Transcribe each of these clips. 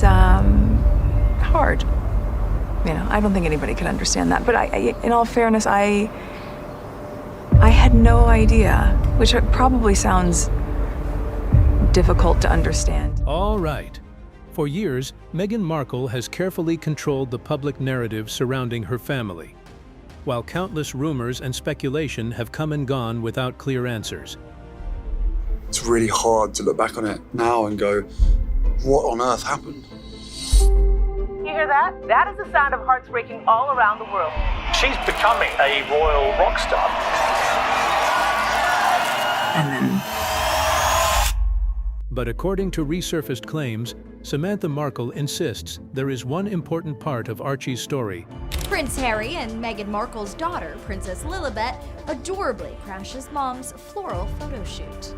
it's hard. You know, I don't think anybody could understand that. But in all fairness, I had no idea, which probably sounds difficult to understand. All right. For years, Meghan Markle has carefully controlled the public narrative surrounding her family, while countless rumors and speculation have come and gone without clear answers. It's really hard to look back on it now and go, what on earth happened? You hear that? That is the sound of hearts breaking all around the world. She's becoming a royal rock star. And then... But according to resurfaced claims, Samantha Markle insists there is one important part of Archie's story. Prince Harry and Meghan Markle's daughter, Princess Lilibet, adorably crashes mom's floral photo shoot.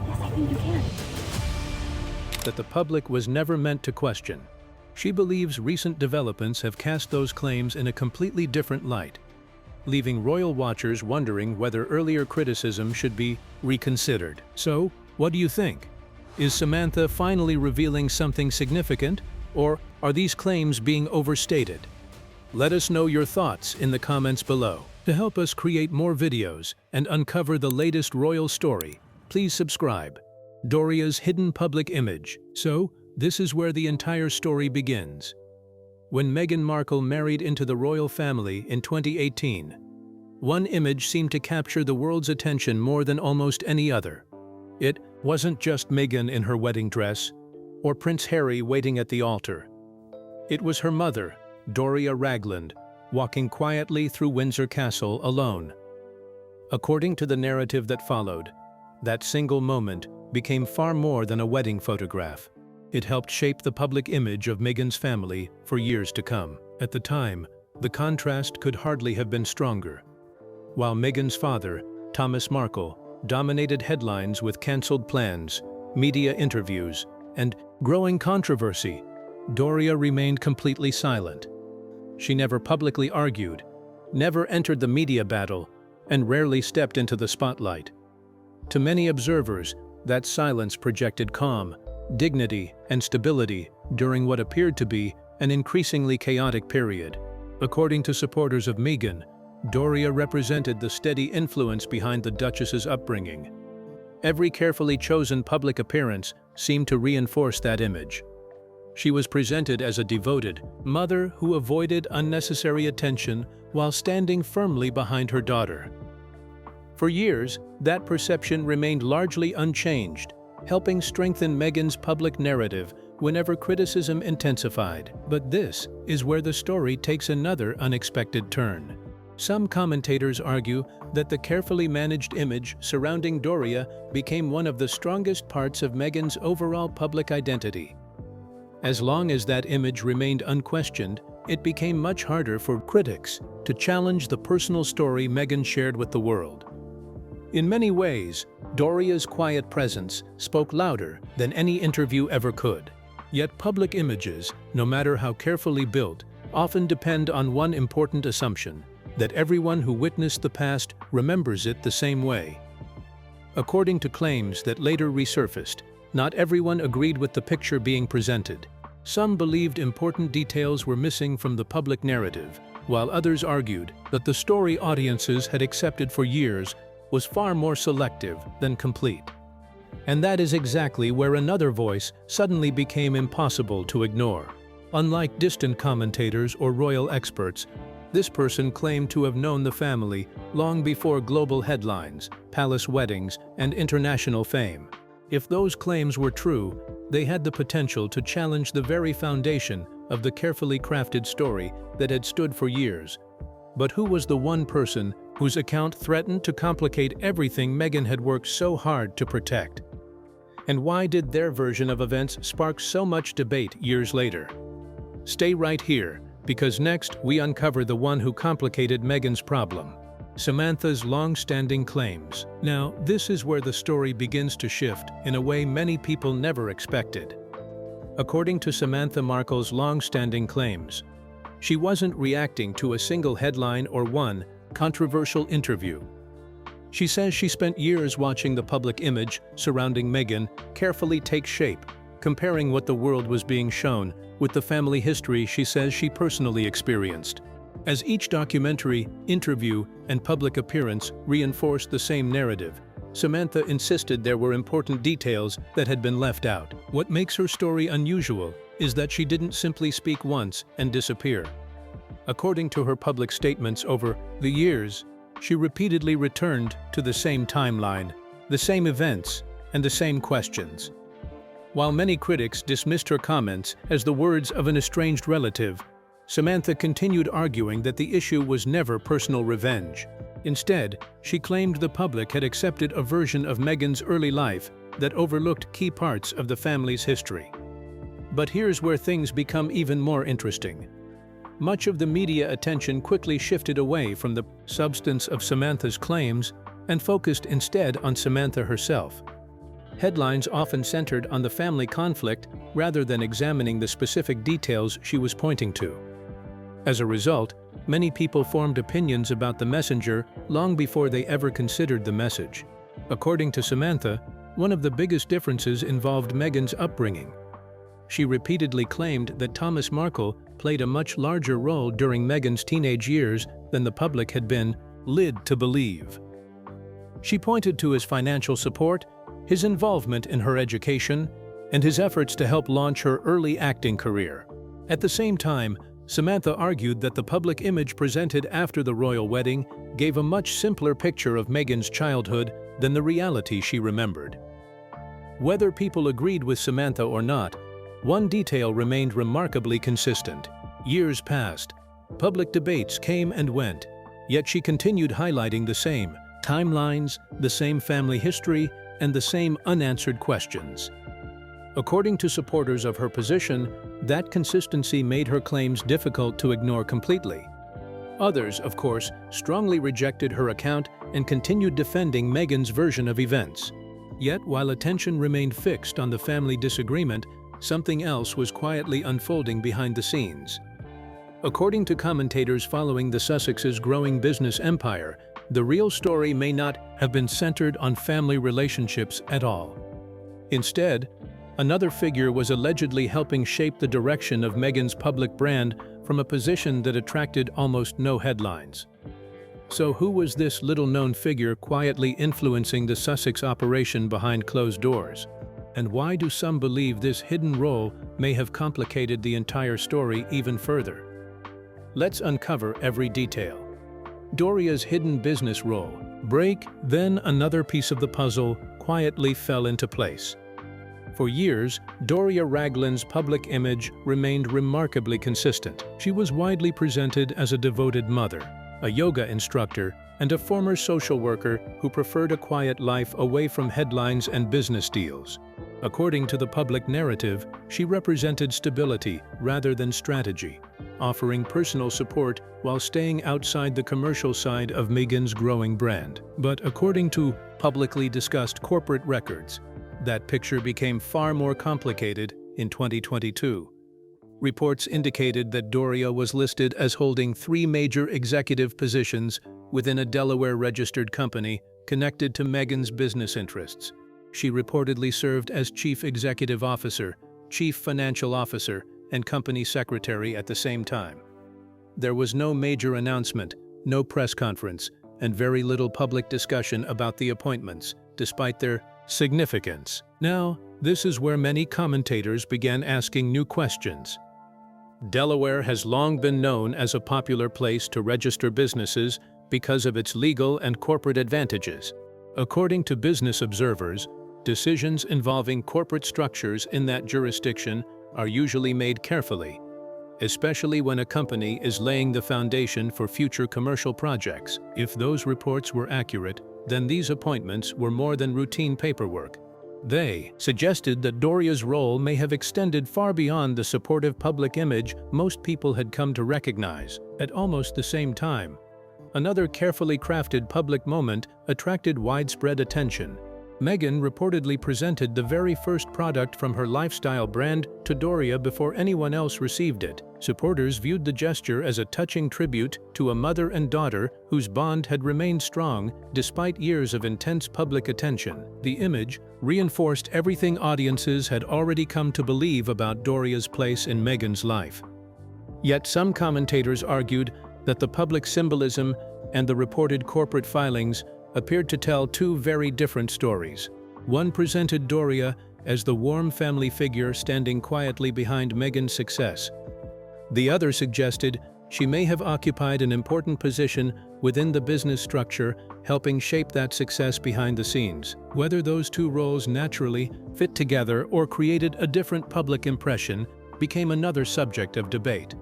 Yes, I think you can. That the public was never meant to question. She believes recent developments have cast those claims in a completely different light, leaving royal watchers wondering whether earlier criticism should be reconsidered. So, what do you think? Is Samantha finally revealing something significant, or are these claims being overstated? Let us know your thoughts in the comments below. To help us create more videos and uncover the latest royal story, please subscribe. Doria's hidden public image. So, this is where the entire story begins. When Meghan Markle married into the royal family in 2018, one image seemed to capture the world's attention more than almost any other. It wasn't just Meghan in her wedding dress, or Prince Harry waiting at the altar. It was her mother, Doria Ragland, walking quietly through Windsor Castle alone. According to the narrative that followed, that single moment became far more than a wedding photograph. It helped shape the public image of Meghan's family for years to come. At the time, the contrast could hardly have been stronger. While Meghan's father, Thomas Markle, dominated headlines with cancelled plans, media interviews, and growing controversy, Doria remained completely silent. She never publicly argued, never entered the media battle, and rarely stepped into the spotlight. To many observers, that silence projected calm, dignity, and stability during what appeared to be an increasingly chaotic period. According to supporters of Meghan, Doria represented the steady influence behind the Duchess's upbringing. Every carefully chosen public appearance seemed to reinforce that image. She was presented as a devoted mother who avoided unnecessary attention while standing firmly behind her daughter. For years, that perception remained largely unchanged, helping strengthen Meghan's public narrative whenever criticism intensified. But this is where the story takes another unexpected turn. Some commentators argue that the carefully managed image surrounding Doria became one of the strongest parts of Meghan's overall public identity. As long as that image remained unquestioned, it became much harder for critics to challenge the personal story Meghan shared with the world. In many ways, Doria's quiet presence spoke louder than any interview ever could. Yet public images, no matter how carefully built, often depend on one important assumption: that everyone who witnessed the past remembers it the same way. According to claims that later resurfaced, not everyone agreed with the picture being presented. Some believed important details were missing from the public narrative, while others argued that the story audiences had accepted for years was far more selective than complete. And that is exactly where another voice suddenly became impossible to ignore. Unlike distant commentators or royal experts, this person claimed to have known the family long before global headlines, palace weddings, and international fame. If those claims were true, they had the potential to challenge the very foundation of the carefully crafted story that had stood for years. But who was the one person whose account threatened to complicate everything Meghan had worked so hard to protect? And why did their version of events spark so much debate years later? Stay right here, because next we uncover the one who complicated Meghan's problem: Samantha's long-standing claims. Now, this is where the story begins to shift in a way many people never expected. According to Samantha Markle's long-standing claims, she wasn't reacting to a single headline or one controversial interview. She says she spent years watching the public image surrounding Meghan carefully take shape, comparing what the world was being shown with the family history she says she personally experienced. As each documentary, interview, and public appearance reinforced the same narrative, Samantha insisted there were important details that had been left out. What makes her story unusual is that she didn't simply speak once and disappear. According to her public statements over the years, she repeatedly returned to the same timeline, the same events, and the same questions. While many critics dismissed her comments as the words of an estranged relative, Samantha continued arguing that the issue was never personal revenge. Instead, she claimed the public had accepted a version of Meghan's early life that overlooked key parts of the family's history. But here's where things become even more interesting. Much of the media attention quickly shifted away from the substance of Samantha's claims and focused instead on Samantha herself. Headlines often centered on the family conflict rather than examining the specific details she was pointing to. As a result, many people formed opinions about the messenger long before they ever considered the message. According to Samantha, one of the biggest differences involved Meghan's upbringing. She repeatedly claimed that Thomas Markle played a much larger role during Meghan's teenage years than the public had been led to believe. She pointed to his financial support, his involvement in her education, and his efforts to help launch her early acting career. At the same time, Samantha argued that the public image presented after the royal wedding gave a much simpler picture of Meghan's childhood than the reality she remembered. Whether people agreed with Samantha or not, one detail remained remarkably consistent. Years passed. Public debates came and went, yet she continued highlighting the same timelines, the same family history, and the same unanswered questions. According to supporters of her position, that consistency made her claims difficult to ignore completely. Others, of course, strongly rejected her account and continued defending Meghan's version of events. Yet, while attention remained fixed on the family disagreement, something else was quietly unfolding behind the scenes. According to commentators following the Sussexes' growing business empire, the real story may not have been centered on family relationships at all. Instead, another figure was allegedly helping shape the direction of Meghan's public brand from a position that attracted almost no headlines. So who was this little-known figure quietly influencing the Sussex operation behind closed doors? And why do some believe this hidden role may have complicated the entire story even further? Let's uncover every detail. Doria's hidden business role. Then another piece of the puzzle quietly fell into place. For years, Doria Ragland's public image remained remarkably consistent. She was widely presented as a devoted mother, a yoga instructor, and a former social worker who preferred a quiet life away from headlines and business deals. According to the public narrative, she represented stability rather than strategy, offering personal support while staying outside the commercial side of Meghan's growing brand. But according to publicly discussed corporate records, that picture became far more complicated in 2022. Reports indicated that Doria was listed as holding 3 major executive positions within a Delaware-registered company connected to Meghan's business interests. She reportedly served as Chief Executive Officer, Chief Financial Officer, and Company Secretary at the same time. There was no major announcement, no press conference, and very little public discussion about the appointments, despite their significance. Now, this is where many commentators began asking new questions. Delaware has long been known as a popular place to register businesses because of its legal and corporate advantages. According to business observers, decisions involving corporate structures in that jurisdiction are usually made carefully, especially when a company is laying the foundation for future commercial projects. If those reports were accurate, then these appointments were more than routine paperwork. They suggested that Doria's role may have extended far beyond the supportive public image most people had come to recognize. At almost the same time, another carefully crafted public moment attracted widespread attention. Meghan reportedly presented the very first product from her lifestyle brand to Doria before anyone else received it. Supporters viewed the gesture as a touching tribute to a mother and daughter whose bond had remained strong despite years of intense public attention. The image reinforced everything audiences had already come to believe about Doria's place in Meghan's life. Yet some commentators argued that the public symbolism and the reported corporate filings appeared to tell two very different stories. One presented Doria as the warm family figure standing quietly behind Meghan's success. The other suggested she may have occupied an important position within the business structure, helping shape that success behind the scenes. Whether those two roles naturally fit together or created a different public impression became another subject of debate.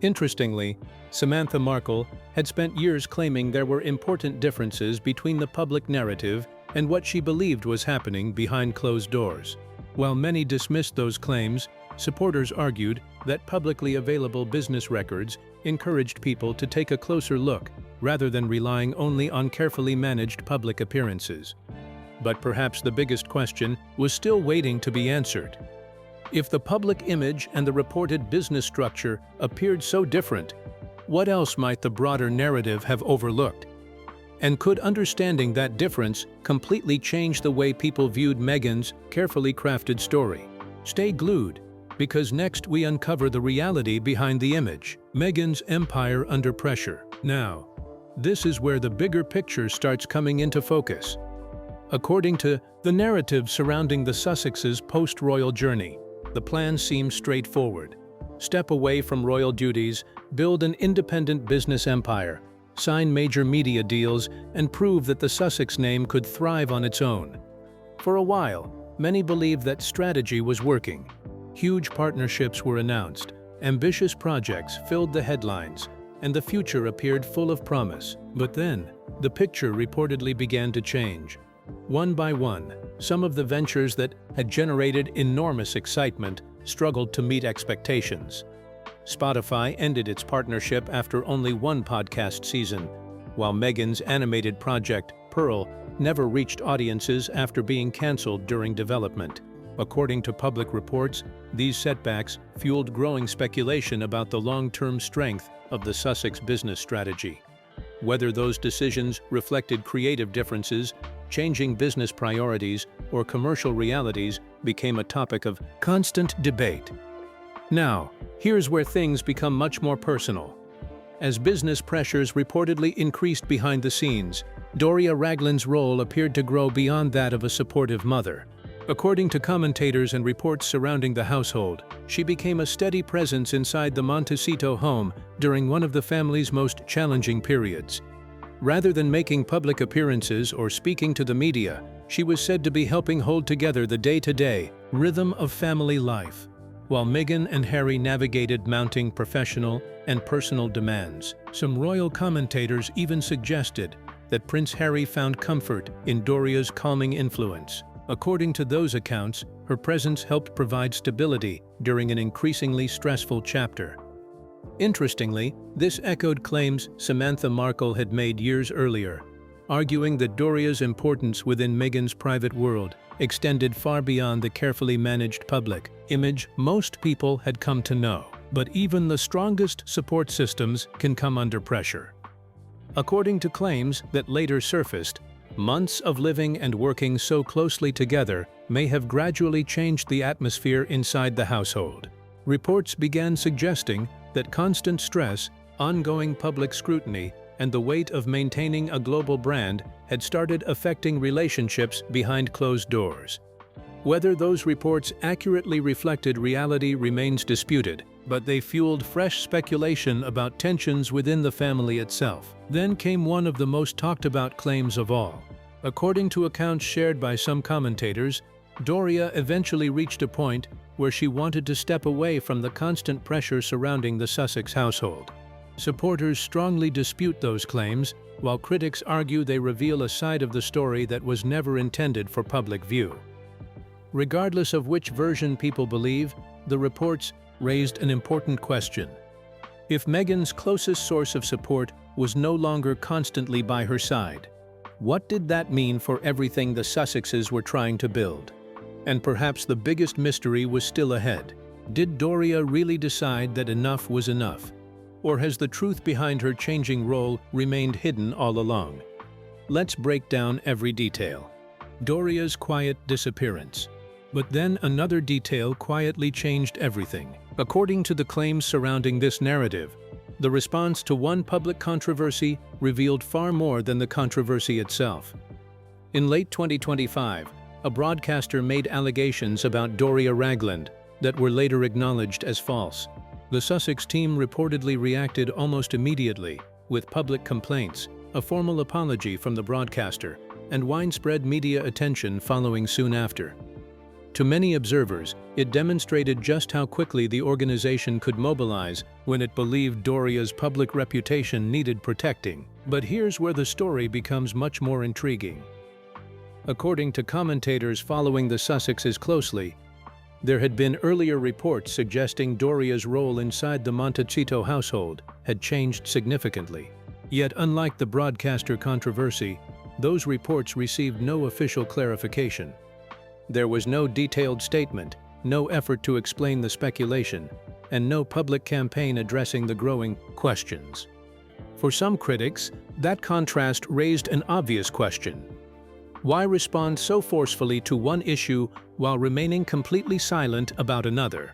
Interestingly, Samantha Markle had spent years claiming there were important differences between the public narrative and what she believed was happening behind closed doors. While many dismissed those claims, supporters argued that publicly available business records encouraged people to take a closer look rather than relying only on carefully managed public appearances. But perhaps the biggest question was still waiting to be answered. If the public image and the reported business structure appeared so different, what else might the broader narrative have overlooked? And could understanding that difference completely change the way people viewed Meghan's carefully crafted story? Stay glued, because next we uncover the reality behind the image, Meghan's empire under pressure. Now, this is where the bigger picture starts coming into focus. According to the narrative surrounding the Sussexes' post-royal journey, the plan seems straightforward. Step away from royal duties, build an independent business empire, sign major media deals, and prove that the Sussex name could thrive on its own. For a while, many believed that strategy was working. Huge partnerships were announced, ambitious projects filled the headlines, and the future appeared full of promise. But then, the picture reportedly began to change. One by one, some of the ventures that had generated enormous excitement struggled to meet expectations. Spotify ended its partnership after only one podcast season, while Meghan's animated project, Pearl, never reached audiences after being cancelled during development. According to public reports, these setbacks fueled growing speculation about the long-term strength of the Sussex business strategy. Whether those decisions reflected creative differences, changing business priorities, or commercial realities became a topic of constant debate. Now, here's where things become much more personal. As business pressures reportedly increased behind the scenes, Doria Ragland's role appeared to grow beyond that of a supportive mother. According to commentators and reports surrounding the household, she became a steady presence inside the Montecito home during one of the family's most challenging periods. Rather than making public appearances or speaking to the media, she was said to be helping hold together the day-to-day rhythm of family life. While Meghan and Harry navigated mounting professional and personal demands, some royal commentators even suggested that Prince Harry found comfort in Doria's calming influence. According to those accounts, her presence helped provide stability during an increasingly stressful chapter. Interestingly, this echoed claims Samantha Markle had made years earlier, arguing that Doria's importance within Meghan's private world extended far beyond the carefully managed public image most people had come to know. But even the strongest support systems can come under pressure. According to claims that later surfaced, months of living and working so closely together may have gradually changed the atmosphere inside the household. Reports began suggesting that constant stress, ongoing public scrutiny, and the weight of maintaining a global brand had started affecting relationships behind closed doors. Whether those reports accurately reflected reality remains disputed, but they fueled fresh speculation about tensions within the family itself. Then came one of the most talked about claims of all. According to accounts shared by some commentators, Doria eventually reached a point where she wanted to step away from the constant pressure surrounding the Sussex household. Supporters strongly dispute those claims, while critics argue they reveal a side of the story that was never intended for public view. Regardless of which version people believe, the reports raised an important question. If Meghan's closest source of support was no longer constantly by her side, What did that mean for everything the Sussexes were trying to build? And perhaps the biggest mystery was still ahead. Did Doria really decide that enough was enough? Or has the truth behind her changing role remained hidden all along? Let's break down every detail. Doria's quiet disappearance. But then another detail quietly changed everything. According to the claims surrounding this narrative, the response to one public controversy revealed far more than the controversy itself. In late 2025, a broadcaster made allegations about Doria Ragland that were later acknowledged as false. The Sussex team reportedly reacted almost immediately, with public complaints, a formal apology from the broadcaster, and widespread media attention following soon after. To many observers, it demonstrated just how quickly the organization could mobilize when it believed Doria's public reputation needed protecting. But here's where the story becomes much more intriguing. According to commentators following the Sussexes closely, there had been earlier reports suggesting Doria's role inside the Montecito household had changed significantly. Yet, unlike the broadcaster controversy, those reports received no official clarification. There was no detailed statement, no effort to explain the speculation, and no public campaign addressing the growing questions. For some critics, that contrast raised an obvious question. Why respond so forcefully to one issue while remaining completely silent about another?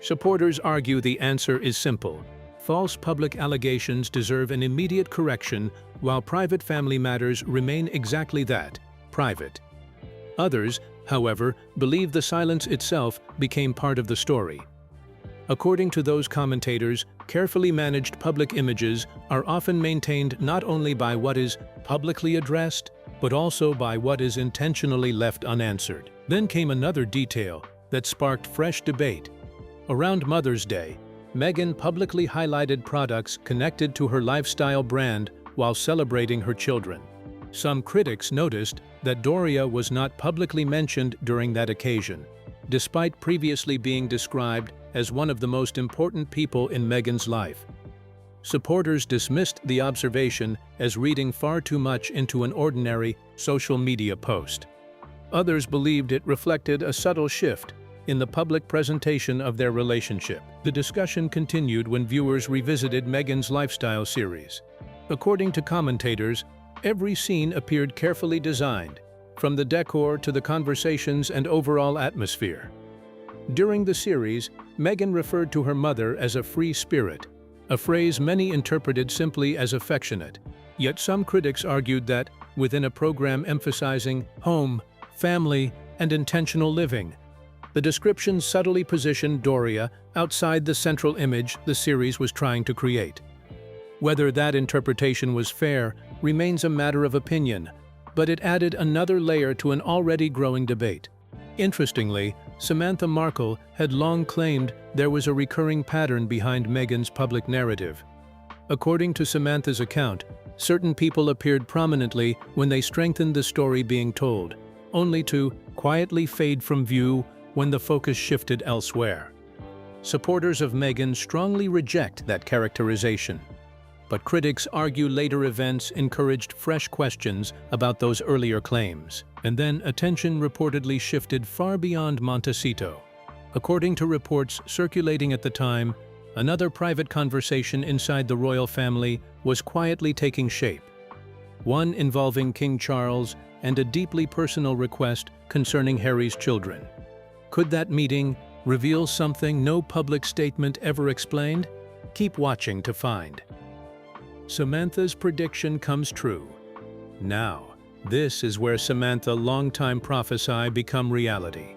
Supporters argue the answer is simple. False public allegations deserve an immediate correction, while private family matters remain exactly that, private. Others, however, believe the silence itself became part of the story. According to those commentators, carefully managed public images are often maintained not only by what is publicly addressed, but also by what is intentionally left unanswered. Then came another detail that sparked fresh debate. Around Mother's Day, Meghan publicly highlighted products connected to her lifestyle brand while celebrating her children. Some critics noticed that Doria was not publicly mentioned during that occasion, despite previously being described as one of the most important people in Meghan's life. Supporters dismissed the observation as reading far too much into an ordinary social media post. Others believed it reflected a subtle shift in the public presentation of their relationship. The discussion continued when viewers revisited Meghan's lifestyle series. According to commentators, every scene appeared carefully designed, from the decor to the conversations and overall atmosphere. During the series, Meghan referred to her mother as a free spirit, a phrase many interpreted simply as affectionate. Yet some critics argued that, within a program emphasizing home, family, and intentional living, the description subtly positioned Doria outside the central image the series was trying to create. Whether that interpretation was fair remains a matter of opinion, but it added another layer to an already growing debate. Interestingly, Samantha Markle had long claimed there was a recurring pattern behind Meghan's public narrative. According to Samantha's account, certain people appeared prominently when they strengthened the story being told, only to quietly fade from view when the focus shifted elsewhere. Supporters of Meghan strongly reject that characterization, but critics argue later events encouraged fresh questions about those earlier claims. And then attention reportedly shifted far beyond Montecito. According to reports circulating at the time, another private conversation inside the royal family was quietly taking shape. One involving King Charles and a deeply personal request concerning Harry's children. Could that meeting reveal something no public statement ever explained? Keep watching to find. Samantha's prediction comes true. Now, this is where Samantha longtime prophesy become reality.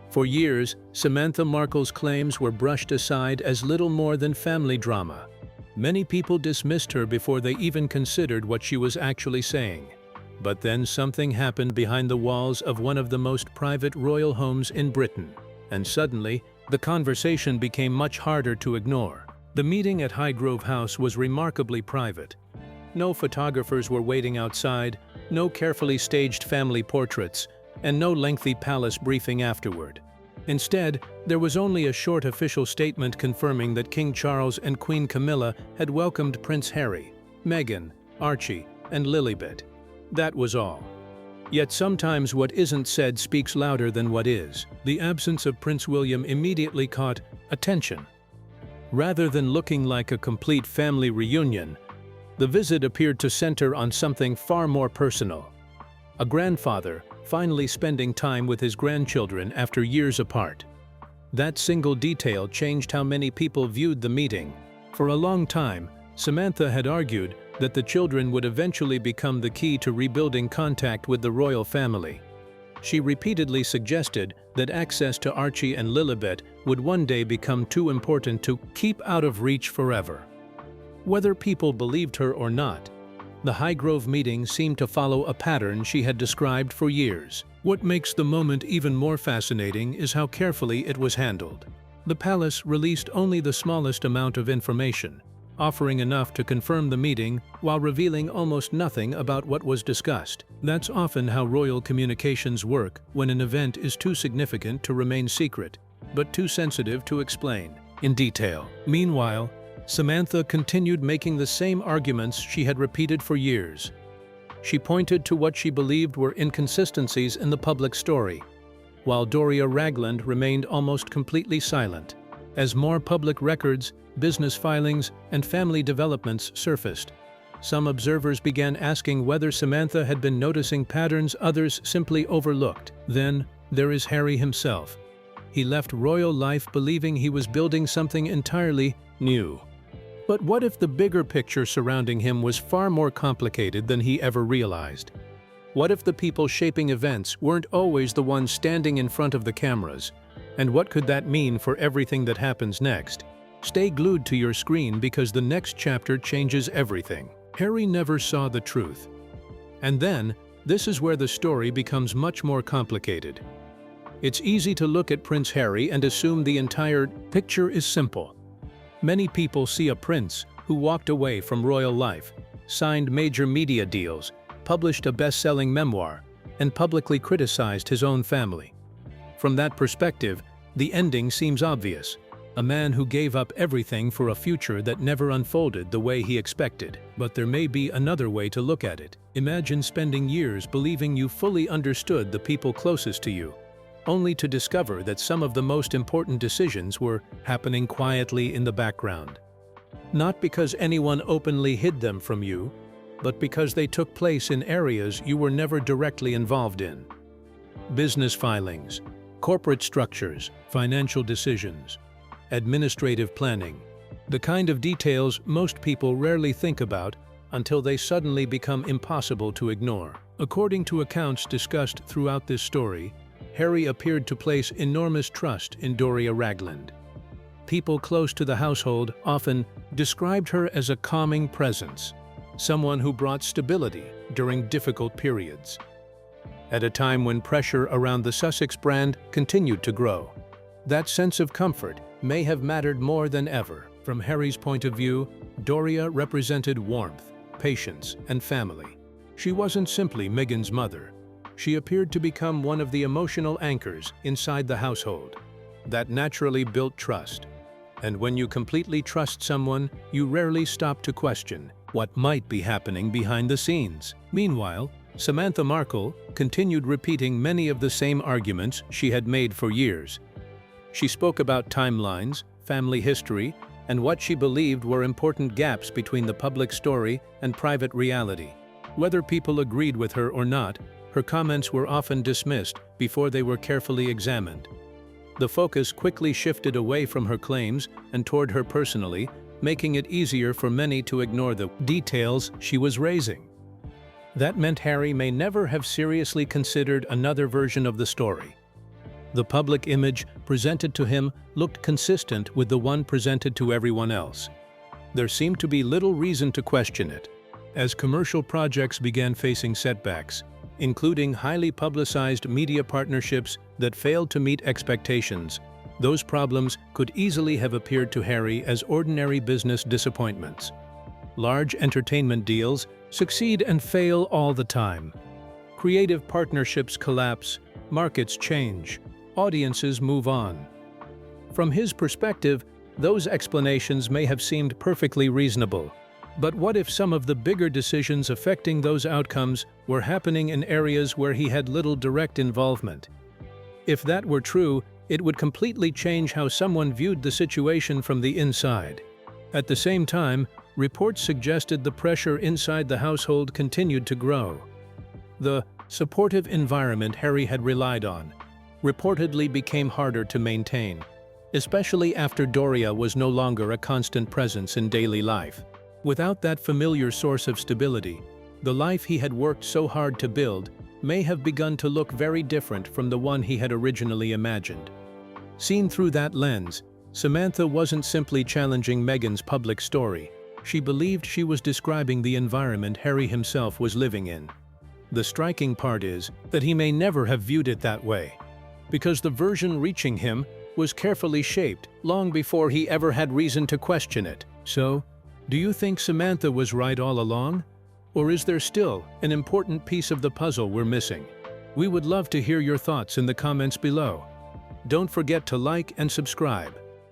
For years, Samantha Markle's claims were brushed aside as little more than family drama. Many people dismissed her before they even considered what she was actually saying. But then something happened behind the walls of one of the most private royal homes in Britain, and suddenly, the conversation became much harder to ignore. The meeting at Highgrove House was remarkably private. No photographers were waiting outside, no carefully staged family portraits, and no lengthy palace briefing afterward. Instead, there was only a short official statement confirming that King Charles and Queen Camilla had welcomed Prince Harry, Meghan, Archie, and Lilibet. That was all. Yet sometimes what isn't said speaks louder than what is. The absence of Prince William immediately caught attention. Rather than looking like a complete family reunion, the visit appeared to center on something far more personal. A grandfather finally spending time with his grandchildren after years apart. That single detail changed how many people viewed the meeting. For a long time, Samantha had argued that the children would eventually become the key to rebuilding contact with the royal family. She repeatedly suggested that access to Archie and Lilibet would one day become too important to keep out of reach forever. Whether people believed her or not, the Highgrove meeting seemed to follow a pattern she had described for years. What makes the moment even more fascinating is how carefully it was handled. The palace released only the smallest amount of information, offering enough to confirm the meeting while revealing almost nothing about what was discussed. That's often how royal communications work when an event is too significant to remain secret, but too sensitive to explain in detail. Meanwhile, Samantha continued making the same arguments she had repeated for years. She pointed to what she believed were inconsistencies in the public story, while Doria Ragland remained almost completely silent. As more public records, business filings, and family developments surfaced, some observers began asking whether Samantha had been noticing patterns others simply overlooked. Then, there is Harry himself. He left royal life believing he was building something entirely new. But what if the bigger picture surrounding him was far more complicated than he ever realized? What if the people shaping events weren't always the ones standing in front of the cameras? And what could that mean for everything that happens next? Stay glued to your screen because the next chapter changes everything. Harry never saw the truth. And then, this is where the story becomes much more complicated. It's easy to look at Prince Harry and assume the entire picture is simple. Many people see a prince who walked away from royal life, signed major media deals, published a best-selling memoir, and publicly criticized his own family. From that perspective, the ending seems obvious. A man who gave up everything for a future that never unfolded the way he expected. But there may be another way to look at it. Imagine spending years believing you fully understood the people closest to you, only to discover that some of the most important decisions were happening quietly in the background. Not because anyone openly hid them from you, but because they took place in areas you were never directly involved in. Business filings, corporate structures, financial decisions, administrative planning. The kind of details most people rarely think about until they suddenly become impossible to ignore. According to accounts discussed throughout this story, Harry appeared to place enormous trust in Doria Ragland. People close to the household often described her as a calming presence, someone who brought stability during difficult periods. At a time when pressure around the Sussex brand continued to grow, that sense of comfort may have mattered more than ever. From Harry's point of view, Doria represented warmth, patience, and family. She wasn't simply Meghan's mother. She appeared to become one of the emotional anchors inside the household. That naturally built trust. And when you completely trust someone, you rarely stop to question what might be happening behind the scenes. Meanwhile, Samantha Markle continued repeating many of the same arguments she had made for years. She spoke about timelines, family history, and what she believed were important gaps between the public story and private reality. Whether people agreed with her or not, her comments were often dismissed before they were carefully examined. The focus quickly shifted away from her claims and toward her personally, making it easier for many to ignore the details she was raising. That meant Harry may never have seriously considered another version of the story. The public image presented to him looked consistent with the one presented to everyone else. There seemed to be little reason to question it. As commercial projects began facing setbacks, including highly publicized media partnerships that failed to meet expectations, those problems could easily have appeared to Harry as ordinary business disappointments. Large entertainment deals succeed and fail all the time. Creative partnerships collapse, markets change, audiences move on. From his perspective, those explanations may have seemed perfectly reasonable. But what if some of the bigger decisions affecting those outcomes were happening in areas where he had little direct involvement? If that were true, it would completely change how someone viewed the situation from the inside. At the same time, reports suggested the pressure inside the household continued to grow. The supportive environment Harry had relied on reportedly became harder to maintain, especially after Doria was no longer a constant presence in daily life. Without that familiar source of stability, the life he had worked so hard to build may have begun to look very different from the one he had originally imagined. Seen through that lens, Samantha wasn't simply challenging Meghan's public story. She believed she was describing the environment Harry himself was living in. The striking part is that he may never have viewed it that way, because the version reaching him was carefully shaped long before he ever had reason to question it. So, do you think Samantha was right all along? Or is there still an important piece of the puzzle we're missing? We would love to hear your thoughts in the comments below. Don't forget to like and subscribe.